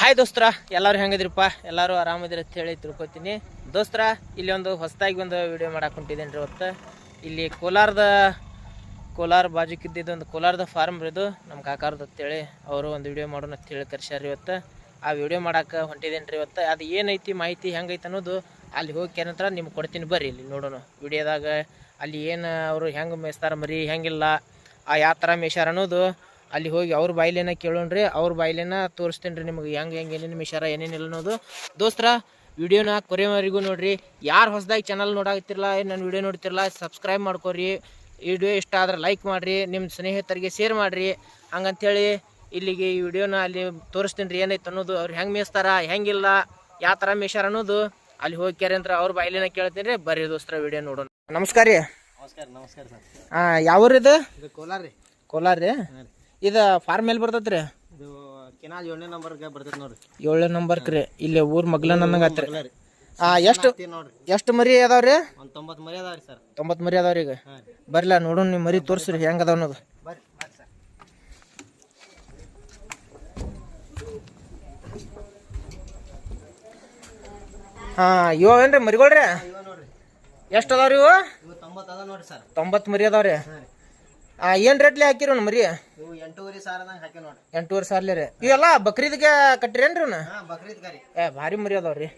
Hi ದೋಸ್ತರ, ಎಲ್ಲರೂ ಹೆಂಗಿದ್ರಪ್ಪ? ಎಲ್ಲರೂ ಆರಾಮಿದ್ರೆ ಅಂತ ಹೇಳಿ ತಿಳ್ಕೊತೀನಿ. ದೋಸ್ತರ, ಇಲ್ಲಿ ಒಂದು ಹೊಸದಾಗಿ ಒಂದು ವಿಡಿಯೋ ಮಾಡಕ್ಕೆ ಹೊಂಟಿದ್ದೇನೆ ರೀ. ಇವತ್ತು ಇಲ್ಲಿ ಕೋಲಾರ ಬಾಜುಕಿದ್ದಿದ್ದು ಒಂದು ಕೋಲಾರದ ಫಾರ್ಮ್ ಇದು ನಮ್ಮ ಕಾಕಾರ್ದು ಅಂತೇಳಿ ಅವರು ಒಂದು ವಿಡಿಯೋ ಮಾಡೋಣ ಅಂತೇಳಿ ಕರ್ಸ್ಯಾರ. ಇವತ್ತು ಆ ವಿಡಿಯೋ ಮಾಡಕ್ಕೆ ಹೊಂಟಿದ್ದೇನೆ ರೀ. ಇವತ್ತು ಅದು ಏನೈತಿ ಮಾಹಿತಿ ಹೆಂಗೈತೆ ಅನ್ನೋದು ಅಲ್ಲಿ ಹೋಗಿ ಏನಂತ ನಿಮ್ಗೆ ಕೊಡ್ತೀನಿ. ಬರ್ರಿ ಇಲ್ಲಿ ನೋಡೋಣ ವಿಡಿಯೋದಾಗ. ಅಲ್ಲಿ ಏನು ಅವರು ಹೆಂಗೆ ಮೇಯ್ಸ್ತಾರ ಮರಿ, ಹೆಂಗಿಲ್ಲ, ಯಾವ ಥರ ಮೇಯ್ಸ್ಯಾರ ಅನ್ನೋದು ಅಲ್ಲಿ ಹೋಗಿ ಅವ್ರ ಬಾಯಿಲೇನ ಕೇಳೋಣ್ರಿ. ಅವ್ರ ಬಾಯಿಲೇನ ತೋರಿಸ್ತೀನಿ ರೀ ನಿಮ್ಗೆ ಹೆಂಗೆ ಏನೇನು ಮಿಷಾರ ಏನೇನಿಲ್ಲ ಅನ್ನೋದು. ದೋಸ್ತರ, ವಿಡಿಯೋನ ಕೊರೆಯವರೆಗೂ ನೋಡ್ರಿ. ಯಾರು ಹೊಸದಾಗಿ ಚಾನಲ್ ನೋಡಾಕತ್ತಿರಲ್ಲ, ನನ್ನ ವಿಡಿಯೋ ನೋಡ್ತಿರಲ್ಲ, ಸಬ್ಸ್ಕ್ರೈಬ್ ಮಾಡ್ಕೊರಿ. ವಿಡಿಯೋ ಇಷ್ಟ ಆದ್ರೆ ಲೈಕ್ ಮಾಡಿರಿ, ನಿಮ್ಮ ಸ್ನೇಹಿತರಿಗೆ ಶೇರ್ ಮಾಡಿರಿ. ಹಂಗಂತೇಳಿ ಇಲ್ಲಿಗೆ ಈ ವಿಡಿಯೋನ ಅಲ್ಲಿ ತೋರಿಸ್ತೀನಿ ರೀ ಏನೈತೆ ಅನ್ನೋದು. ಅವ್ರು ಹೆಂಗೆ ಮೇಯಿಸ್ತಾರ, ಹೆಂಗಿಲ್ಲ, ಯಾವ ಥರ ಮೇಯ್ಸಾರ ಅನ್ನೋದು ಅಲ್ಲಿ ಹೋಗಿ ಕೇರಿ ಅಂತ ಅವ್ರ ಬಾಯಿಲೇನ ಕೇಳ್ತೀನಿ ರೀ. ಬರ್ರಿ ದೋಸ್ತರ, ವಿಡಿಯೋ ನೋಡೋಣ. ನಮಸ್ಕಾರ ರೀ. ನಮಸ್ಕಾರ ಸರ್. ಯಾವ್ರಿದು? ಕೋಲಾರ ರೀ. ಕೋಲಾರ ರೀ. ಇದು ಫಾರ್ಮ್ ಎಲ್ಲಿ ಬರ್ತೈತೆ ರೀ? ಇದು ಕೆನಾಲ್ 7ನೇ ನಂಬರ್ಗೆ ಬರ್ತೈತೆ ನೋಡ್ರಿ. 7ನೇ ನಂಬರ್ಗೆ ರೀ. ಇಲ್ಲಿ ಊರ್ ಮಗ್ಲನ್ ಅನ್ನಂಗೆ ಆತ್ರಿ. ಎಷ್ಟು ಮರಿ ಅದಾವ್ರಿ? ಒಂದು 90 ಮರಿ ಅದಾವ್ರಿ ಸರ್. 90 ಮರಿ ಅದಾವ್ರಿ. ಈಗ ಬರ್ಲ ನೋಡೋಣ, ನಿಮ್ಮ ಮರಿ ತೋರಿಸ್ರಿ ಹೆಂಗೆ ಅದಾವ ಅನ್ನೋದು. ಇವ ಏನ್ರಿ ಮರಿಗಳ್ರಿ? ಎಷ್ಟು ಅದಾವ್ರಿ ಇವು? 90 ಅದಾವ ನೋಡ್ರಿ ಸರ್. 90 ಮರಿ ಅದಾವ್ರಿ. ಏನ್ ರೇಟ್ಲಿ ಹಾಕಿರಿ ಅವ್ನು ಮರಿ? 8,500 ಸಾವಿರದಂಗೆ ಹಾಕಿ ನೋಡ್ರಿ. 8,500 ಸಾವಿರ ರೀ. ಇವೆಲ್ಲ ಬಕ್ರೀದ್ಗೆ ಕಟ್ಟಿರೇನ್ರಿ ಅವ್ನ? ಬಕ್ರೀದ್ ಕರಿ. ಭಾರಿ ಮರಿ ಅದಾವ್ರಿ.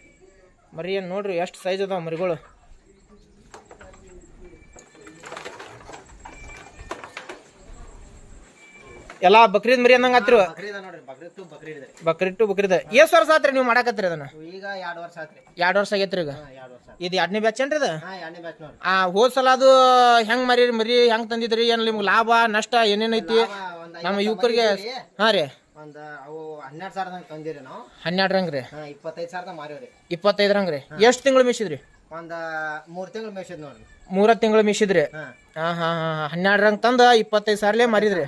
ಮರಿ ಏನು ನೋಡ್ರಿ ಎಷ್ಟು ಸೈಜ್ ಅದಾವ ಮರಿಗಳು. ಎಲ್ಲ ಬಕ್ರೀದ್ ಮರಿ ಅಂದಂಗ ಆತ್ರಿ. ಬಕ್ರೀದ್ ಟು ಬಕ್ರೀದ್. ಎಷ್ಟು ವರ್ಷ ಆತ್ರಿ ನೀವು ಮಾಡಾಕತ್ರಿ ಅದನ್ನ? ಈಗ 2 ವರ್ಷ ಆತ್ರಿ. 2 ವರ್ಷ ಆಗೈತ್ರಿ. ಈಗ ಇದು 2ನೇ ಬ್ಯಾಚ್ ಏನ್ರಿ ಇದು? 2ನೇ ಬ್ಯಾಚ್ ನೋಡ್ರಿ. ಹೋದ್ ಸಲ ಅದು ಹೆಂಗ್ ಮರಿ ಹೆಂಗ್ ತಂದಿದ್ರಿ? ಏನ್ ನಿಮ್ಗೆ ಲಾಭ ನಷ್ಟ ಏನೇನೈತಿ ನಮ್ಮ ಯುವಕರಿಗೆ? ಹಾ ರೀ. ಒಂದು ಅವು 12 ಸಾವಿರದಂಗೆ ತಂದಿರಿ ನಾವು. 12 ರೀ. 25 ಸಾವಿರದ ಮಾರಿವ್ರಿ. 25 ರೀ. ಎಷ್ಟು ತಿಂಗಳು ಮೇಯಿಸಿದ್ರಿ? ಒಂದು 3 ತಿಂಗಳು ಮೇಯ್ಸಿದ್ ನೋಡ್ರಿ. 3 ತಿಂಗಳು ಮೇಯಿಸಿದ್ರಿ. ಹಾ 12 ತಂದ 25 ಸಾವಿರಲೇ ಮಾರಿದ್ರಿ.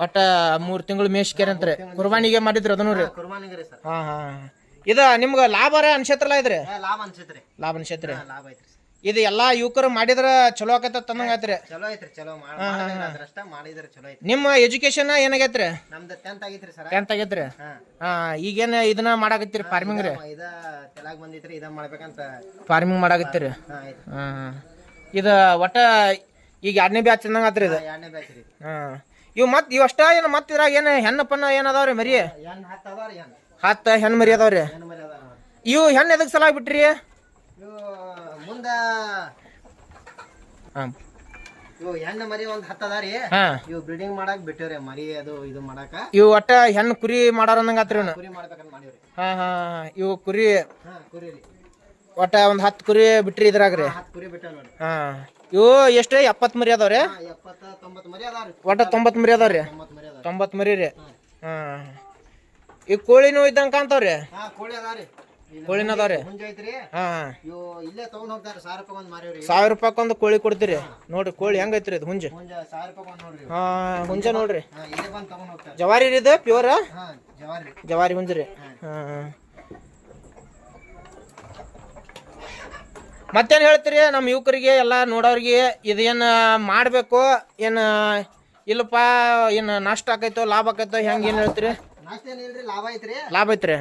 ಒಟ್ಟ 3 ತಿಂಗಳು ಮೇಯಿಸ್ಕೇರಂತ್ರಿ. ಕುರ್ಬಾನಿಗೆ ಮಾಡಿದ್ರಿ ಅದನ್ನು ರೀ? ಕುರ್ಬಾನಿಗೆ ರೀ ಸರ್. ಇದು ನಿಮ್ಗೆ ಲಾಭ ರೀ ಅನ್ಸತ್ರಲ್ಲ ಇದ್ರಿ? ಲಾಭ ಅನ್ಸೈತ್ರಿ. ಲಾಭ ಅನ್ಸೈತ್ರಿ. ಲಾಭ ಐತ್ರಿ. ಇದು ಎಲ್ಲಾ ಯುವಕರು ಮಾಡಿದ್ರ ಚಲೋ ಆಕತ್ತ ತಂದಂಗ ಆತ್ರಿ. ಚಲೋ ಐತ್ರಿ. ಚಲೋ ಮಾಡಿದ್ರೆ ಚಲೋ ಐತ್ರಿ. ನಿಮ್ಮ ಎಜುಕೇಶನ್ ಏನಾಗೈತ್ರಿ? ನಮ್ದು 10th ಆಗೈತ್ರಿ ಸರ್. 10th ಆಗೈತ್ರಿ. ಈಗೇನ್ ಇದನ್ನ ಮಾಡಾಕತ್ತೀರಿ? ಫಾರ್ಮಿಂಗ್ ರೀ? ಇದ ತೆಲಾಗ್ ಬಂದಿತ್ರಿ, ಇದ ಮಾಡ್ಬೇಕಂತ ಫಾರ್ಮಿಂಗ್ ಮಾಡಾಕತ್ತೀರಿ. ಇದು ಒಟ್ಟ ಈಗ 2ನೇ ಬ್ಯಾಚ್ ಅಂದಂಗ ಆತ್ರಿ ಇದು? 2ನೇ ಬ್ಯಾಚ್ ರೀ. ಇವ್ ಇವಷ್ಟ ಏನ್ ಮತ್ ಇದ್ರಾಗ ಏನ್ ಹೆಣ್ಣು ಪನ್ನ ಏನ್ ಅದಾವ್ರಿ ಮರಿ? 10 ಹೆಣ್ಣು ಮರಿ ಅದಾವ್ರಿ. ಇವು ಹೆಣ್ಣು ಎದಕ್ ಸಲ ಬಿಟ್ರಿ? ಮುಂದ ಇವು ಹೆಣ್ಣು ಮರಿ ಒಂದ್ 10 ಅದಾರಿ. ಇವು ಬ್ರೀಡಿಂಗ್ ಮಾಡಕ್ ಬಿಟ್ಟಿವ್ರಿ ಮರಿ. ಅದು ಇದು ಮಾಡಾಕ ಇವು ಒಟ್ಟ ಹೆಣ್ಣು ಕುರಿ ಮಾಡಾರ ಅಂದಂಗ ಆತ್ರಿ. ಕುರಿ ಮಾಡ್ಬೇಕಂತ ಮಾಡಿವ್ರಿ. ಇವು ಕುರಿ ಕುರಿ ರೀ. ಒಟ್ಟ ಒಂದ್ 10 ಕುರಿ ಬಿಟ್ರಿ ಇದ್ರಾಗ್ರಿ? 10 ಕುರಿ ಬಿಟ್ಟ ನೋಡ್ರಿ. ಇವು ಎಷ್ಟು 70 ಮರಿ ಅದಾವ್ರಿ? 70 90 ಮರಿ ಅದಾವ್ರಿ. ಒಟ್ಟ 90 ಮರಿ ಅದಾವ್ರಿ. 90 ಮರಿ ರೀ. ಈಗ ಕೋಳಿನೂ ಇದ್ದಂಗ ಕಾಣ್ತಾವ್ರಿ? ಕೋಳಿ ಅದಾವ್ರಿ. ಕೋಳಿನ ಅದಾವ್ರಿ. ಮುಂಜ ಐತ್ರಿ. ಇಲ್ಲೇ ತಗೊಂಡ್ ಹೋಗ್ತಾರ. 1000 ರೂಪಾಯಿ ಒಂದ್ ಮಾರಿವ್ರಿ. 1000 ರೂಪಾಯಿ ಕೋಳಿ ಕೊಡ್ತೀರಿ? ನೋಡ್ರಿ ಕೋಳಿ ಹೆಂಗೈತ್ರಿ ಇದು ಹುಂಜ. 1000 ರೂಪಾಯಿ ನೋಡ್ರಿ. ಹುಂಜ ನೋಡ್ರಿ. ಇಲ್ಲೇ ಬಂದ್ ತಗೊಂಡ್ ಹೋಗ್ತಾರ. ಜವಾರಿ ಇದು ಪ್ಯೂರ್? ಜವಾರಿ. ಜವಾರಿ ಹುಂಜ್ರಿ. ಮತ್ತೇನ್ ಹೇಳ್ತೀರಿ ನಮ್ಮ ಯುವಕರಿಗೆ ಎಲ್ಲ ನೋಡೋರಿಗೆ? ಇದೇನ್ ಮಾಡ್ಬೇಕು ಏನ್ ಇಲ್ಲಪ್ಪ, ಏನ್ ನಷ್ಟ ಆಕೈತೋ ಲಾಭ ಆಕೈತೋ ಹೆಂಗ ಏನ್ ಹೇಳ್ತೀರಿ? ಲಾಭ ಐತ್ರಿ. ಲಾಭ ಐತ್ರಿ.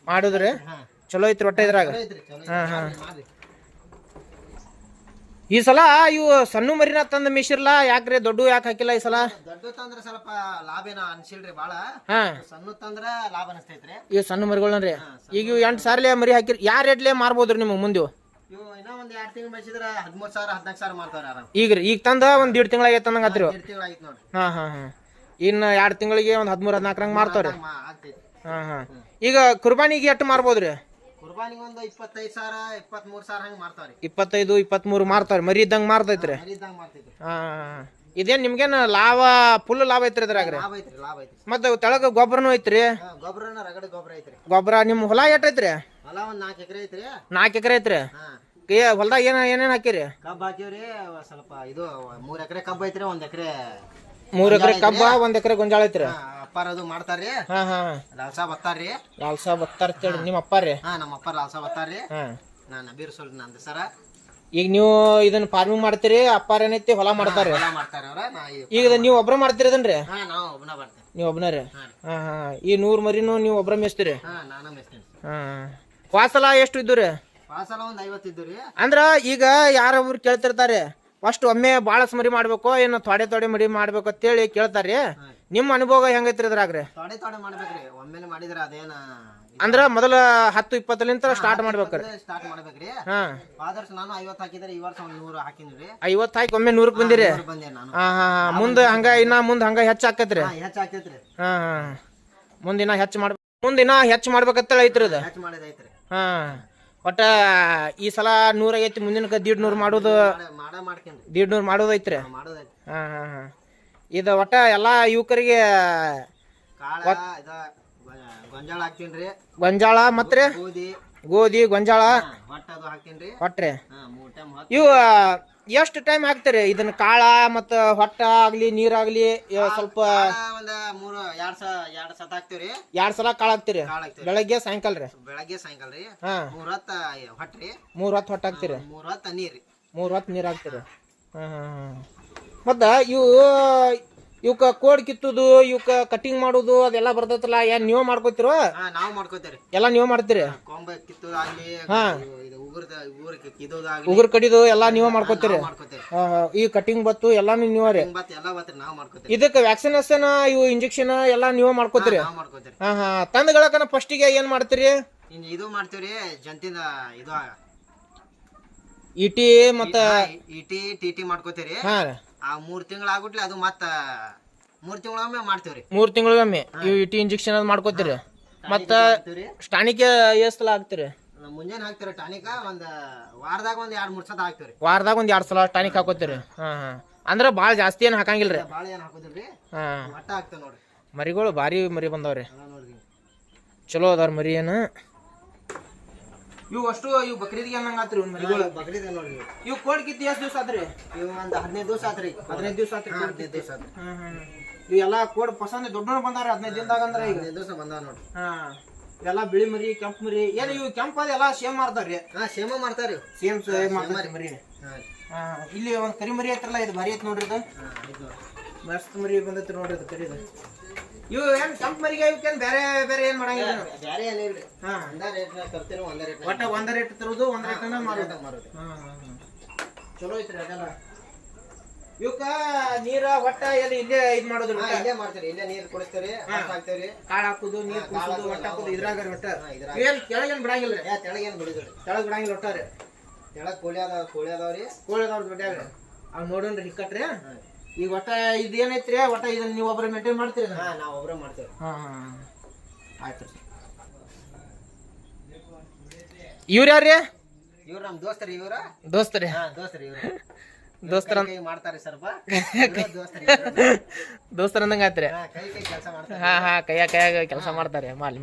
ಮಾಡುದ್ರಿ ಚಲೋ ಐತ್ರಿ ಒಟ್ಟ ಇದ್ರಾಗ? ಈ ಸಲ ಇವು ಸಣ್ಣ ಮರಿನ ತಂದ ಮೇಯಿಸಿರ್ಲಾ ಯಾಕ್ರಿ? ದೊಡ್ಡ ಯಾಕೆ ಹಾಕಿಲ್ಲ ಈ ಸಲ? ದೊಡ್ಡ ತಂದ್ರ ಸ್ವಲ್ಪ ಲಾಭ ಏನ ಅನ್ಸಿಲ್ರಿ ಬಾಳ. ಸಣ್ಣ ತಂದ್ರ ಲಾಭ ಅನಸ್ತೈತ್ರಿ. ಇವ್ ಸಣ್ಣ ಮರಿಗಳನ್ರಿ. ಈಗ 8 ಸಾವಿರ ಮರಿ ಹಾಕಿರಿ. ಯಾವ ರೇಟ್ಲೆ ಮಾರ್ಬೋದ್ರಿ ನಿಮ್ಗೆ ಮುಂದೆ? ಇವು ಇನ್ನೂ ಒಂದ್ 2 ತಿಂಗಳು ಮೇಯಿಸಿದ್ರ 13,000 14,000 ಮಾಡ್ತಾರ ಆರಾಮ್. ಈಗ ತಂದ ಒಂದ್ 1.5 ತಿಂಗಳಾಗೈತೆ ಅಂದಂಗ ಆತ್ರಿ? 1.5 ತಿಂಗಳು ಆಯ್ತು ನೋಡ್ರಿ. ಇನ್ನು 2 ತಿಂಗಳಿಗೆ ಒಂದ್ 13-14 ಮಾರ್ತಾವ್ರಿ. ಈಗ ಕುರ್ಬಾನಿಗೆ ಎಷ್ಟು ಮಾರ್ಬೋದ್ರಿ? ಕುರ್ಬಾನಿಗೆ ಒಂದು 25,000 23,000 ಹಂಗ ಮಾರ್ತಾವ್ರಿ. 25-23 ಮಾರ್ತಾವ್ರಿ. ಮರಿ ಇದ್ದಂಗ ಮಾರ್ತೈತ್ರಿ. ಇದೇನ್ ನಿಮ್ಗೇನ ಲಾಭ ಫುಲ್ ಲಾಭ ಐತ್ರಿ ಇದ್ರಾಗ್ರಿ? ಲಾಭ ಐತ್ರಿ. ಮತ್ತ ತೆಳಗ ಗೊಬ್ಬರನು ಐತ್ರಿ? ಗೊಬ್ಬರನ ರಗಡ ಗೊಬ್ಬರ ಐತ್ರಿ. ಗೊಬ್ಬರ ನಿಮ್ ಹೊಲ ಎಟ್ ಐತ್ರಿ? ಹೊಲ ಒಂದ್ 4 ಎಕರೆ ಐತ್ರಿ. 4 ಎಕರೆ ಐತ್ರಿ. ಹೊಲದಾಗ ಏನೇನ್ ಹಾಕಿರಿ? ಕಬ್ಬ್ ಹಾಕಿವ್ರಿ. ಸ್ವಲ್ಪ ಇದು 3 ಎಕರೆ ಕಬ್ಬ ಐತ್ರಿ. 1 ಎಕರೆ 3 ಎಕರೆ ಕಬ್ಬ, 1 ಎಕರೆ ಗೊಂಜಾಳ ಐತ್ರಿ. ಅಪ್ಪಾರ ಅದು ಮಾಡ್ತಾರ್ರಿ. ಲಾಲ್ಸಾ ಬತ್ತಾರ್ರಿ. ಲಾಲ್ಸಾ ಬತ್ತಾರ ನಿಮ್ಮ ಅಪ್ಪಾರಿ? ನಮ್ಮ ಅಪ್ಪ ಲಾಲ್ಸಾ ಬತ್ತಾರ್ರಿ. ನಾನು ಅಬೀರ್ ಸೊಲ್ರಿ ನಂದು ಸರ. ಈಗ ನೀವು ಇದನ್ನ ಫಾರ್ಮಿಂಗ್ ಮಾಡ್ತೀರಿ, ಅಪ್ಪಾರ ಏನೈತಿ ಹೊಲ ಮಾಡ್ತಾರೆ. ಮಾಡ್ತಾರ ಅವ್ರ. ಈಗ ನೀವು ಒಬ್ರ ಮಾಡ್ತೀರಿ ಅದನ್ರಿ? ನಾವು ಒಬ್ಬನ ಮಾಡ್ತೇವೆ. ನೀವು ಒಬ್ಬನರಿ. ಹಾಂ ಹಾಂ. ಈ 100 ಮರಿನೂ ನೀವು ಒಬ್ಬರ ಮೇಸ್ತೀರಿ? ಹಾಂ ನಾನು ಮೇಸ್ತೀನಿ. ಹಾಂ. ವಾಸಲ ಎಷ್ಟು ಇದ್ದು ರೀ? ವಾಸಲ ಒಂದು 50 ಇದ್ದು ರೀ. ಅಂದ್ರೆ ಈಗ ಯಾರೊಬ್ರು ಕೇಳ್ತಿರ್ತಾರೆ ಫಸ್ಟ್ ಒಮ್ಮೆ ಭಾಳ ಮರಿ ಮಾಡ್ಬೇಕು ಏನು ತೊಡೆ ಮರಿ ಮಾಡ್ಬೇಕು ಅಂತೇಳಿ ಕೇಳ್ತಾರ್ರಿ. ನಿಮ್ಮ ಅನುಭವ ಹೆಂಗೈತ್ರಿ ಇದ್ರಾಗ್ರಿ? ತೊಡೆ ಮಾಡ್ಬೇಕ್ರಿ. ಒಮ್ಮೆಲೆ ಮಾಡಿದ್ರೆ ಅದೇನ ಅಂದ್ರ ಮೊದಲ 10-20 ಸ್ಟಾರ್ಟ್ ಮಾಡ್ಬೇಕ್ರಿ. ಸ್ಟಾರ್ಟ್ ಮಾಡ್ಬೇಕ್ರಿ. ಆದರ್ಶ ನಾನು 50 ಹಾಕಿದ್ರೆ ಈ ವರ್ಷ 100 ಹಾಕಿದ್ರಿ. 50 ಹಾಕಿ ಒಮ್ಮೆ 100ಕ್ಕೆ ಬಂದಿರಿ? ಬಂದೆ ನಾನು. ಹಾ ಹಾ. ಮುಂದೆ ಹಂಗ ಮುಂದೆ ಹಂಗ ಹೆಚ್ಚು ಆಕೈತ್ರಿ? ಹೆಚ್ಚು ಆಗ್ತೈತ್ರಿ. ಹಾ ಹಾ. ಮುಂದಿನ ಹೆಚ್ಚು ಮಾಡ್ಬೇಕಂತೇಳಿ ಐತ್ರಿ ಅದು? ಹೆಚ್ಚು ಮಾಡೋದೈತ್ರಿ. ಹಾ. ಒಟ್ಟ ಈ ಸಲ 100 ಆಗೈತಿ, ಮುಂದಿನ 150 ಮಾಡೋದು? ಮಾಡ್ಕೊಂಡ್ರಿ 150 ಮಾಡೋದು ಐತ್ರಿ? ಮಾಡೋದೈತಿ. ಹಾ ಹಾ ಹಾ. ಇದು ಒಟ್ಟ ಎಲ್ಲಾ ಯುವಕರಿಗೆ ಗೊಂಜಾಳ ಹಾಕ್ತೀನ್ರಿ. ಗೊಂಜಾಳ ಮತ್ರಿ ಗೋಧಿ ಗೊಂಜಾಳ ಹೊಟ್ರಿ. ಇವು ಎಷ್ಟು ಟೈಮ್ ಹಾಕ್ತೀರಿ ಇದನ್ನ? ಕಾಳ ಮತ್ತ ಹೊಟ್ಟ ಆಗ್ಲಿ ನೀರಾಗ್ಲಿ ಸ್ವಲ್ಪ ಒಂದ್ 2 ಸತ ಹಾಕ್ತಿವ್ರಿ. 2 ಸಲ ಕಾಳ ಹಾಕ್ತಿರಿ? ಬೆಳಗ್ಗೆ ಸಾಯಂಕಾಲ ರೀ? ಬೆಳಗ್ಗೆ ಸಾಯಂಕಾಲ ರೀ. 3 ಹೊತ್ತ ಹೊಟ್ರಿ. 3 ಹೊತ್ತು ಹೊಟ್ಟ ಹಾಕ್ತಿರಿ? 3 ಹೊತ್ತ ನೀರಿ. 3 ಹೊತ್ತು ನೀರ್ ಹಾಕ್ತಿರಿ. ಮತ್ತ ಇವಕ್ಕ ಕೋಡ್ ಕಿತ್ತುದು ಇವಕ್ಕ ಕಟಿಂಗ್ ಮಾಡುದು ಅದೆಲ್ಲ ಬರ್ತೈತಲ್ಲ, ಏನ್ ನೀವ್ ಮಾಡ್ಕೋತಿರೋ? ನಾವ್ ಮಾಡ್ಕೋತೀರಿ. ಎಲ್ಲಾ ನೀವ್ ಮಾಡ್ತೀರಿ? ಕೊಂಬ ಕಿತ್ತುದು ಆಗ್ಲಿ, ಉಗುರ್ ಕಡಿದು ಎಲ್ಲಾ ನೀವ್ ಮಾಡ್ಕೋತೀರಿ? ಈ ಕಟಿಂಗ್ ಬತ್ತು ಎಲ್ಲಾನು ನೀವೇ? ಇದಕ್ಕ ವ್ಯಾಕ್ಸಿನೇಷನ್ ಇವು ಇಂಜೆಕ್ಷನ್ ಎಲ್ಲಾ ನೀವ್ ಮಾಡ್ಕೋತೀರಿ? ಹಾ ಹಾ. ತಂದಗಳಕನ ಫಸ್ಟಿಗೆ ಏನ್ ಮಾಡ್ತೀರಿ? ಇದು ಮಾಡ್ತೀವ್ರಿ ಜಂತಿನ ಇದು ಇಟಿ ಮತ್ತ ಟಿಟಿ ಮಾಡ್ಕೋತೀರಿ. ಹಾ. ಆ 3 ತಿಂಗಳ ಆಗ್ಬಿಟ್ಲಿ ಅದು ಮತ್ತ 3 ತಿಂಗಳೊಮ್ಮೆ ಮಾಡ್ತೀವ್ರಿ. 3 ತಿಂಗಳಿಗೊಮ್ಮೆ ಇವು ಇಟಿ ಇಂಜೆಕ್ಷನ್ ಅದ್ ಮಾಡ್ಕೋತೀರಿ? ಮತ್ತ ಟಾನಿಕ್ ಎಷ್ಟ್ ಸಲ ಹಾಕ್ತಿರಿ? ಮುಂಜಾನೆ ಹಾಕ್ತಿರಿ ಟಾನಿಕ. ಒಂದ್ ವಾರದಾಗ 2-3 ಸಲ ಹಾಕ್ತಿವ್ರಿ. ವಾರದಾಗ 2 ಸಲ ಟಾನಿಕ್ ಹಾಕೋತೀರಿ? ಹಾ ಹಾ. ಅಂದ್ರ ಬಾಳ ಜಾಸ್ತಿ ಏನ್ ಹಾಕಂಗಿಲ್ರಿ? ಬಾಳ ಏನ್ ಹಾಕೋದಿಲ್ರಿ. ಹಾ. ಒಟ್ಟ ಹಾಕ್ತೇವ್ ನೋಡ್ರಿ. ಮರಿಗಳು ಭಾರಿ ಮರಿ ಬಂದವ್ರಿ. ನೋಡ್ರಿ ಚಲೋ ಅದಾರ ಮರಿ. ಏನು ಇವು ಅಷ್ಟು ಇವು ಬಕ್ರೀದ್ಗೆ ಅನ್ನಂಗಾತ್ರಿ ಇವ್ ಮರಿಗಳು? ಬಕ್ರೀದ್ ನೋಡ್ರಿ. ಇವು ಕೋಡ್ ಕಿತ್ತಿ ಎಷ್ಟು ದಿವಸ ಆತ್ರಿ? ಇವು ಒಂದ್ 15 ದಿವಸ ಆತ್ರಿ. 15 ದಿವಸ ಆತ್ರಿ? 15 ದಿವಸ ಆತ್ರಿ. ಇವು ಎಲ್ಲಾ ಕೋಡ್ ಪಸಂದ್ ದೊಡ್ಡ ಬಂದಾರ 15 ದಿನದಾಗ? ಅಂದ್ರ ಈಗ 15 ದಿವಸ ಬಂದಾವ ನೋಡ್ರಿ. ಹಾ. ಎಲ್ಲಾ ಬಿಳಿ ಮರಿ ಕೆಂಪು ಮರಿ ಏನ್ ಇವು ಕೆಂಪ್ ಅದ ಎಲ್ಲಾ ಸೇಮ್ ಮಾರ್ತಾರ್ರಿ? ಸೇಮ ಮಾಡ್ತಾರಿ. ಸೇಮ್ ಮರಿ. ಹಾ. ಇಲ್ಲಿ ಒಂದ್ ಕರಿ ಮರಿ ಐತ್ರಲ್ಲ, ಇದು ಭಾರಿ ಐತ್ ನೋಡ್ರಿ. ಇದು ಮಸ್ತ್ ಮರಿ ಬಂದೈತಿ ನೋಡ್ರಿ. ಇದು ಕರಿದ ಇವು ಏನ್ ಕೆಂಪ್ ಮರಿಗೆ ಇವಕ್ಕೇನ್ ಬೇರೆ ಬೇರೆ ಏನ್ ಮಾಡಂಗಿಲ್ಲ? ಬೇರೆ ಏನಿಲ್ರಿ. ಹಾ. ಒಂದ ರೇಟ್ ತರ್ತೀರಿ. ಒಂದ ರೇಟ್ ಒಟ್ಟ ಒಂದ ರೇಟ್ ತರುದು, ಒಂದ ರೇಟ್ ಮಾರೋದು. ಚಲೋ ಐತ್ರಿ ಅದೆಲ್ಲ. ಇವಕ್ಕ ನೀರ ಒಟ್ಟ ಎಲ್ಲಿ ಇಲ್ಲೇ ಇದ್ ಮಾಡೋದು? ಇಲ್ಲೇ ಮಾಡ್ತೀರಿ. ಇಲ್ಲೇ ನೀರ್ ಕುಡಿಸ್ತೀರಿ, ಹಾಕ್ತೇವ್ರಿ. ಕಾಳ ಹಾಕುದು, ನೀರ್ ಕುಡಿಸೋದು, ಒಟ್ಟ ಹಾಕುದು ಇದ್ರಾಗ ಒಟ್ಟ? ಏನ್ ಕೆಳಗೇನ್ ಬಿಡಂಗಿಲ್ರಿ? ತೆಳಗೇನ್ ಬಿಡುದ್ರಿ? ತೆಳಗ್ ಬಿಡಂಗಿಲ್ಲ ಒಟ್ಟಾರೆ? ತೆಳಗ್ ಕೋಳಿ ಅದಾವ್ರಿ. ಕೋಳಿ ಅದಾವ್ರಿ ದೊಡ್ಡ. ಅವ್ ನೋಡೋಣ್ರಿ ಹಿಕ್ಕಟ್ರಿ. ಈಗ ಒಟ್ಟ ಇದೇನೈತ್ರಿ ಒಟ್ಟ ಇದನ್ನ ನೀವು ಒಬ್ರು ಮೇಂಟೈನ್ ಮಾಡ್ತೀರಿ? ನಾವ್ ಒಬ್ರೇ ಮಾಡ್ತೇವೆ. ಆಯ್ತು. ಇವ್ರ ಯಾರ್ರಿ? ಇವ್ರ ನಮ್ ದೋಸ್ತರಿ. ಇವ್ರ ದೋಸ್ತರಿ? ದೋಸ್ತರಿ. ದೋಸ್ತರ ಮಾಡ್ತಾರೆ ಸ್ವಲ್ಪ. ದೋಸ್ತರ ಅಂದಂಗ ಆತ್ರಿ? ಕೈ ಕೆಲಸ ಮಾಡ್ತಾರೆ. ಹಾ ಹಾ. ಕೈಯಾಗ ಕೆಲಸ ಮಾಡ್ತಾರೆ. ಮಾಲಿ.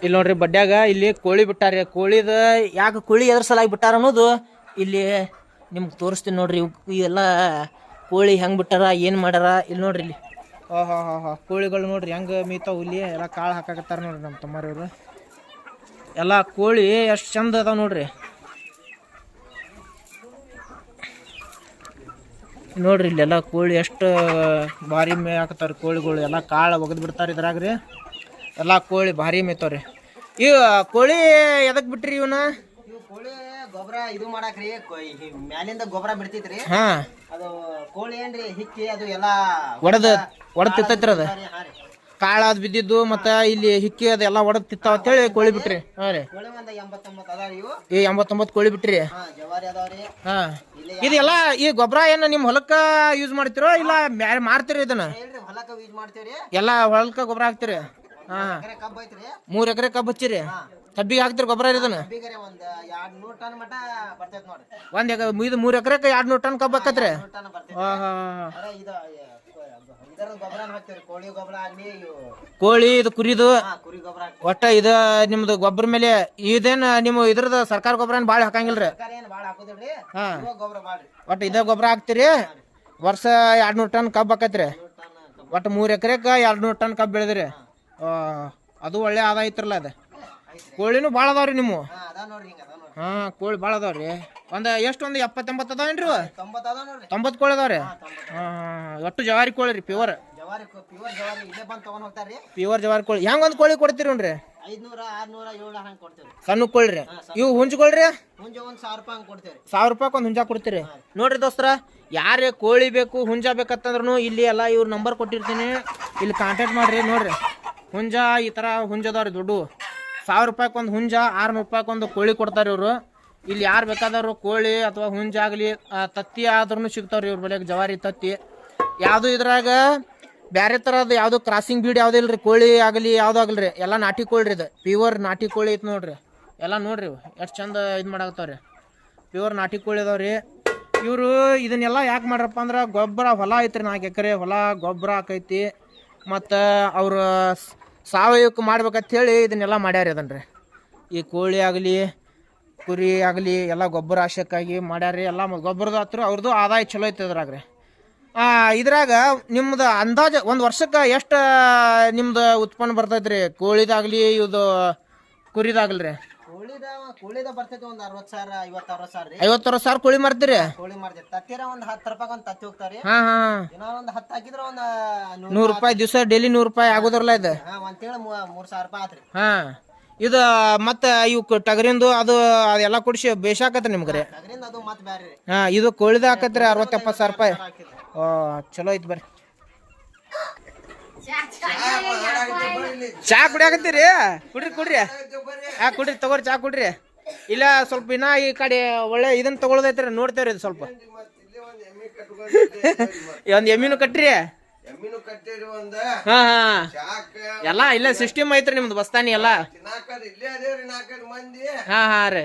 ಇಲ್ಲಿ ನೋಡ್ರಿ ಬಡ್ಡ್ಯಾಗ ಇಲ್ಲಿ ಕೋಳಿ ಬಿಟ್ಟಾರಿ. ಕೋಳಿದ ಯಾಕೆ ಕೋಳಿ ಎದ್ರ ಸಲಾಗಿ ಬಿಟ್ಟಾರ ಅನ್ನೋದು ಇಲ್ಲಿ ನಿಮ್ಗೆ ತೋರಿಸ್ತೀನಿ ನೋಡ್ರಿ. ಇವೆಲ್ಲ ಕೋಳಿ ಹೆಂಗೆ ಬಿಟ್ಟಾರ, ಏನು ಮಾಡ್ಯಾರ ಇಲ್ಲಿ ನೋಡ್ರಿ. ಇಲ್ಲಿ ಕೋಳಿಗಳು ನೋಡ್ರಿ ಹೆಂಗೆ ಮೀತಾವು. ಇಲ್ಲಿ ಎಲ್ಲ ಕಾಳು ಹಾಕಾಕತ್ತಾರ ನೋಡ್ರಿ ನಮ್ಮ ತಮ್ಮರವ್ರು. ಎಲ್ಲ ಕೋಳಿ ಎಷ್ಟು ಚಂದ ಅದಾವ ನೋಡ್ರಿ. ನೋಡ್ರಿ ಇಲ್ಲೆಲ್ಲ ಕೋಳಿ ಎಷ್ಟು ಭಾರಿ ಮೇ ಹಾಕತ್ತಾರ ಕೋಳಿಗಳು. ಎಲ್ಲ ಕಾಳು ಒಗದ್ ಬಿಡ್ತಾರೆ ಇದ್ರಾಗ್ರಿ. ಎಲ್ಲ ಕೋಳಿ ಭಾರಿ ಮೇಯ್ತಾವ್ರಿ. ಇವ್ ಕೋಳಿ ಎದಕ್ ಬಿಟ್ರಿ ಇವನ್ನ? ಇವ್ ಕೋಳಿ ಗೊಬ್ಬರ ಇದು ಮಾಡಾಕ್ರಿ. ಮ್ಯಾಲಿಂದ ಗೊಬ್ಬರ ಬಿಡ್ತೈತ್ರಿ. ಹಾ. ಅದು ಕೋಳಿ ಏನ್ರಿ ಹಿಕ್ಕಿ ಅದು ಎಲ್ಲಾ ಒಡದ್ ತಿತ್ತೈತ್ರಿ. ಅದ ಕಾಳ ಅದ್ ಬಿದ್ದಿದ್ದು ಮತ್ತ ಇಲ್ಲಿ ಹಿಕ್ಕಿ ಅದೆಲ್ಲ ಒಡದ್ ತಿತ್ತಾವ ಅಂತೇಳಿ ಕೋಳಿ ಬಿಟ್ರಿ? ಹಾ ರೀ. ಕೋಳಿ ಒಂದ್ 89 ಅದಾವ್ರಿ. ಇವು 89 ಕೋಳಿ ಬಿಟ್ರಿ? ಜವಾರಿ ಅದಾವ್ರಿ. ಹಾ. ಇದೆಲ್ಲ ಈ ಗೊಬ್ಬರ ಏನ ನಿಮ್ ಹೊಲಕ್ಕ ಯೂಸ್ ಮಾಡ್ತಿರೋ ಇಲ್ಲ ಮಾರ್ತೀರಿ ಇದನ್ನ? ಹೊಲಕ್ಕ ಯೂಸ್ ಮಾಡ್ತೀವ್ರಿ. ಎಲ್ಲ ಹೊಲಕ್ಕ ಗೊಬ್ಬರ ಹಾಕ್ತಿರಿ? ಹಾ. 3 ಎಕರೆ ಕಬ್ಬು ಹಚ್ಚಿರಿ? ಕಬ್ಬಿಗೆ ಹಾಕ್ತಿರಿ ಗೊಬ್ಬರ? ಇದನ್ನ ಒಂದ್ 200 ಟನ್ ಮಟ ಬರ್ತೈತಿ ನೋಡ್ರಿ. ಇದು 3 ಎಕರೆಕ 200 ಟನ್ ಕಬ್ಬು ಹಾಕತ್ರಿ? ಕೋಳಿ ಇದು ಕುರಿದು ಒಟ್ಟ ಇದ ನಿಮ್ದು ಗೊಬ್ಬರ ಮೇಲೆ ಇದೇನ್ ನಿಮ್ಮ ಇದ್ರದ ಸರ್ಕಾರ ಗೊಬ್ಬರ ಬಾಳ ಹಾಕಂಗಿಲ್ರಿ? ಹಾ. ಒಟ್ಟ ಇದ ಗೊಬ್ಬರ ಹಾಕ್ತಿರಿ. ವರ್ಷ 200 ಟನ್ ಕಬ್ಬು ಹಾಕತ್ರಿ? ಒಟ್ಟು 3 ಎಕರೆಕ 200 ಟನ್ ಕಬ್ಬು ಬೆಳೆದ್ರಿ? ಅದು ಒಳ್ಳೆ ಆದಾಯ ಐತ್ರಲ್ಲ. ಅದ ಕೋಳಿನೂ ಭಾಳ ಅದಾವ್ರಿ ನಿಮ್ಮ? ಹಾ ಕೋಳಿ ಭಾಳ ಅದಾವ್ರಿ. ಒಂದು ಎಷ್ಟು ಒಂದು 70-80 ಅದಾವೇನ್ರಿ? 90 ಅದಾವ ನೋಡ್ರಿ. 90 ಕೋಳಿ ಅದಾವ್ರಿ. ಒಟ್ಟು ಜವಾರಿ ಕೋಳಿ ರೀ, ಪ್ಯೂರ್ ಜವಾರಿ ಜವಾರಿ ಇಲ್ಲೇ ಬಂದು ತಗೊಂಡ್ ಹೋಗ್ತಾರ್ರಿ. ಪ್ಯೂರ್ ಜವಾರಿ ಕೋಳಿ. ಹೆಂಗ್ ಒಂದು ಕೋಳಿ ಕೊಡ್ತೀರಿ ನೋಡ್ರಿ? 500, 600, 700 ಹಂಗೆ ಕೊಡ್ತೇವೆ. ಸಣ್ಣ ಕೋಳಿ ರೀ. ಇವು ಹುಂಜುಕೊಳ್ರಿ? ಹುಂಜ ಒಂದು 1000 ರೂಪಾಯಿ ಹಂಗೆ ಕೊಡ್ತೇವೆ. 1000 ರೂಪಾಯಿ ಒಂದು ಹುಂಜ ಕೊಡ್ತೀರಿ ನೋಡ್ರಿ ದೋಸ್ತರ. ಯಾರೇ ಕೋಳಿ ಬೇಕು ಹುಂಜ ಬೇಕಂತಂದ್ರೂ ಇಲ್ಲಿ ಎಲ್ಲ ಇವ್ರ ನಂಬರ್ ಕೊಟ್ಟಿರ್ತೀನಿ, ಇಲ್ಲಿ ಕಾಂಟ್ಯಾಕ್ಟ್ ಮಾಡ್ರಿ. ನೋಡ್ರಿ ಹುಂಜ ಈ ಥರ ಹುಂಜ ಅದಾವ್ರಿ ದೊಡ್ಡ. 1000 ರೂಪಾಯಿ ಒಂದು ಹುಂಜ, 600 ರೂಪಾಯಿ ಒಂದು ಕೋಳಿ ಕೊಡ್ತಾರೆ ಇವರು. ಇಲ್ಲಿ ಯಾರು ಬೇಕಾದವರು ಕೋಳಿ ಅಥವಾ ಹುಂಜ ಆಗಲಿ ತತ್ತಿ ಆದ್ರೂ ಸಿಗ್ತಾವ್ರಿ ಇವ್ರ ಬಳಿಯಾಗ, ಜವಾರಿ ತತ್ತಿ. ಯಾವುದು ಇದ್ರಾಗ ಬೇರೆ ಥರದ್ದು ಯಾವುದು ಕ್ರಾಸಿಂಗ್ ಬೀಡ್ ಯಾವುದೂ ಇಲ್ರಿ. ಕೋಳಿ ಆಗಲಿ ಯಾವುದು ಆಗಲ್ರಿ, ಎಲ್ಲ ನಾಟಿ ಕೋಳಿ ರೀ. ಇದು ಪ್ಯೂರ್ ನಾಟಿ ಕೋಳಿ ಐತೆ ನೋಡ್ರಿ. ಎಲ್ಲ ನೋಡ್ರಿ ಎಷ್ಟು ಚಂದ ಇದು ಮಾಡಾಕತ್ತಾವ್ರಿ. ಪ್ಯೂರ್ ನಾಟಿ ಕೋಳಿ ಅದಾವ್ರಿ. ಇವರು ಇದನ್ನೆಲ್ಲ ಯಾಕೆ ಮಾಡ್ರಪ್ಪ ಅಂದ್ರೆ ಗೊಬ್ಬರ ಹೊಲ ಐತ್ರಿ, 4 ಎಕರೆ ಹೊಲ, ಗೊಬ್ಬರ ಹಾಕೈತಿ. ಮತ್ತು ಅವ್ರು ಸಾವಯವಕ್ಕೆ ಮಾಡ್ಬೇಕಂತೇಳಿ ಇದನ್ನೆಲ್ಲ ಮಾಡ್ಯಾರ ಅದನ್ರಿ. ಈ ಕೋಳಿ ಆಗಲಿ ಕುರಿ ಆಗಲಿ ಎಲ್ಲ ಗೊಬ್ಬರ ಆಶಕ್ಕಾಗಿ ಮಾಡ್ಯಾರ. ಎಲ್ಲ ಗೊಬ್ಬರದ ಹತ್ರ ಅವ್ರದ್ದು ಆದಾಯ ಚಲೋ ಐತೆ ಇದ್ರಾಗ ರೀ. ಇದ್ರಾಗ ನಿಮ್ದು ಅಂದಾಜು ಒಂದು ವರ್ಷಕ್ಕೆ ಎಷ್ಟು ನಿಮ್ದು ಉತ್ಪನ್ನ ಬರ್ತೈತ್ರಿ? ಕೋಳಿದಾಗಲಿ ಇದು ಕುರಿದಾಗಲ್ರಿ? ಕೋಳಿದ ಬರ್ತೈತಿ ಒಂದು 60,000, 50,000 ರೀ. 50,000 ಕೋಳಿ ಮಾರ್ತೀರಿ? ಕೋಳಿ ಮಾಡ್ತೀರಿ. ತತ್ತಿರ ಒಂದು 10 ರೂಪಾಯಿ ಒಂದು ತತ್ತಿ ಹೋಗ್ತಾರಿ. ದಿನ ಒಂದು 10 ಹಾಕಿದ್ರೆ ಒಂದು 100 ರೂಪಾಯಿ ದಿವಸ ಡೈಲಿ 100 ರೂಪಾಯಿ ಆಗೋದ್ರಲ್ಲ ಇದು. ಒಂದ್ ತಿಂಗಳ 3,000 ರೂಪಾಯಿ ಆತ್ರಿ. ಇದು ಮತ್ತೆ ಇವು ಟಗರಿಂದು ಅದೆಲ್ಲ ಕುಡಿಸಿ ಬೇಸಾಕತ್ರಿ ನಿಮ್ಗೆ ರೀ? ಅದರಿಂದ ಅದು ಮತ್ತೆ ಬೇರೆ ರೀ. ಇದು ಕೋಳಿದ ಹಾಕತ್ರಿ 60-70,000 ರೂಪಾಯಿ. ಚಲೋ ಐತಿ ಬರ್ರಿ. ಚಾ ಕುಡಿಯಾಕತ್ತೀರಿ? ಕುಡ್ರಿ ಕುಡ್ರಿ ಕುಡ್ರಿ ತಗೋರಿ, ಚಾ ಕುಡ್ರಿ. ಇಲ್ಲ ಸ್ವಲ್ಪ ಇನ್ನ ಈ ಕಡೆ ಒಳ್ಳೆ ಇದನ್ನ ತಗೊಳದೈತ್ರಿ, ನೋಡ್ತೇವ್ರಿ ಇದು ಸ್ವಲ್ಪ. ಒಂದ್ ಎಮ್ಮಿನೂ ಕಟ್ರಿ? ಹಾ ಹಾ ಎಲ್ಲ ಇಲ್ಲ ಸಿಸ್ಟಮ್ ಐತ್ರಿ ನಿಮ್ದು ಬಸ್ತಾನಿ ಎಲ್ಲ. ಹಾ ಹಾ ರೀ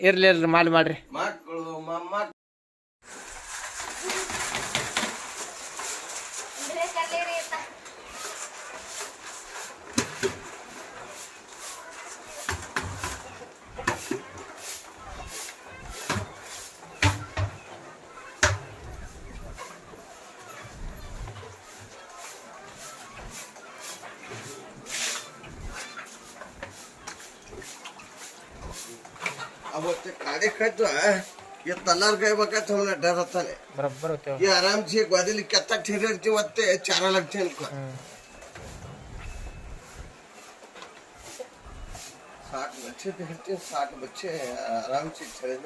ಇರ್ಲಿ ಇರ್ಲಿ ಮಾಡ್ರಿ. काढे खातो ये तलार काय बघा थोडा डर होता बरोबर होते. ये आरामशी ग्वादली कत्ता ठेरची वाटते 4 लागते 60 बच्चे ठेरते 60 बच्चे आराम से ठेरे.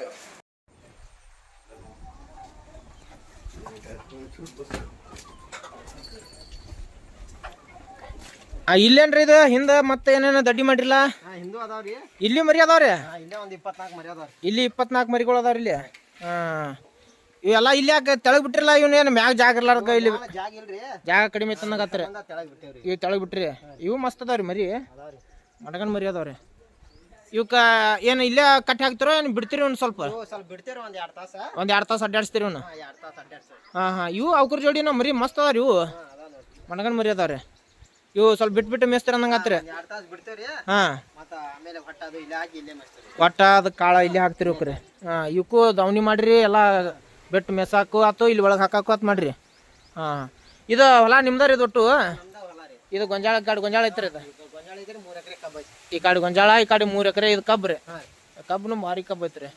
ಇಲ್ಲೇನ್ರಿ ಇದು ಹಿಂದ ಮತ್ತೆ ಏನೇನ ದಡ್ಡಿ ಮಾಡಿರಲ್ಲ? ಹಿಂದೂ ಅದಾವ್ರಿ. ಇಲ್ಲಿ ಮರಿ ಅದಾವ್ರಿ? ಇಲ್ಲೇ ಒಂದು 24 ಮರಿ ಅದಾವ್ರಿ. ಇಲ್ಲಿ 24 ಮರಿಗಳು ಅದಾವ್ರಿ ಇಲ್ಲಿ. ಇವೆಲ್ಲ ಇಲ್ಲಿ ಯಾಕೆ ತೆಳಗ್ ಬಿಟ್ಟಿರಲ್ಲ? ಇವನೇನು ಮ್ಯಾಗ ಜಾಗ ಇರ್ಲಾರ್ದ ಇಲ್ಲಿ ಜಾಗ ಇಲ್ರಿ, ಜಾಗ ಕಡಿಮೆ ತನ್ನಗತ್ರಿ. ತೆಳಗ್ ಬಿಟ್ಟೇವ್ರಿ. ಇವ್ ತೆಳಗ್ ಬಿಟ್ರಿ? ಇವು ಮಸ್ತ್ ಅದಾವ್ರಿ ಮರಿ, ಮಟಗನ್ ಮರಿ ಅದಾವ್ರಿ. ಇವಕ್ಕ ಏನು ಇಲ್ಲೇ ಕಟ್ಟಿ ಹಾಕ್ತಿರೋ ಏನು ಬಿಡ್ತೀರಿ? ಒಂದು ಸ್ವಲ್ಪ ಬಿಡ್ತೀರಿ, ಒಂದು 2 ತಾಸ. ಒಂದು 2 ತಾಸು ಅಡ್ಡಾಡಿಸ್ತೀರಿ ಇವನು? 2 ತಾಸು ಅಡ್ಡಾಡ್ಸಿ. ಇವು ಅವ್ರ ಜೋಡಿ ನಾವು ಮರಿ ಮಸ್ತ್ ಅದಾವ್ರಿ. ಇವು ಮಟಗನ್ ಮರಿ ಅದಾವ್ರಿ. ಇವು ಸ್ವಲ್ಪ ಬಿಟ್ಬಿಟ್ಟು ಮೇಸ್ತಾರ ಅನ್ನಂಗಾತ್ರಿ. 2 ತಾಸು ಬಿಡ್ತೇವ್ರಿ. ಮತ್ತೆ ಆಮೇಲೆ ಹೊಟ್ಟದು ಇಲ್ಲೇ ಹಾಕಿ ಇಲ್ಲೇ ಮೇಸ್ತೀರಿ. ಒಟ್ಟ ಅದು ಕಾಳ ಇಲ್ಲೇ ಹಾಕ್ತಿರಿ ಇವಕ್ರಿ. ಇವಕ್ಕೂ ದವನಿ ಮಾಡ್ರಿ, ಎಲ್ಲ ಬೆಟ್ಟು ಮೆಸಾಕು ಆತು, ಇಲ್ಲಿ ಒಳಗೆ ಹಾಕಾಕು ಆತು ಮಾಡ್ರಿ. ಇದು ಹೊಲ ನಿಮ್ದಾರಿ ಇದು ಒಟ್ಟು? ಇದು ಗೊಂಜಾಳ ಗೊಂಜಾಳ ಐತ್ರಿ. ಇದು ಗೊಂಜಾಳ ಇದ್ರೆ 3 ಎಕರೆ ಕಬ್ಬು ಐತಿ. ಈ ಕಡೆ ಗೊಂಜಾಳ, ಈ ಕಡೆ 3 ಎಕರೆ ಇದು ಕಬ್ಬು ರೀ. ಕಬ್ಬನು ಭಾರಿ ಕಬ್ಬು ಐತ್ರಿ.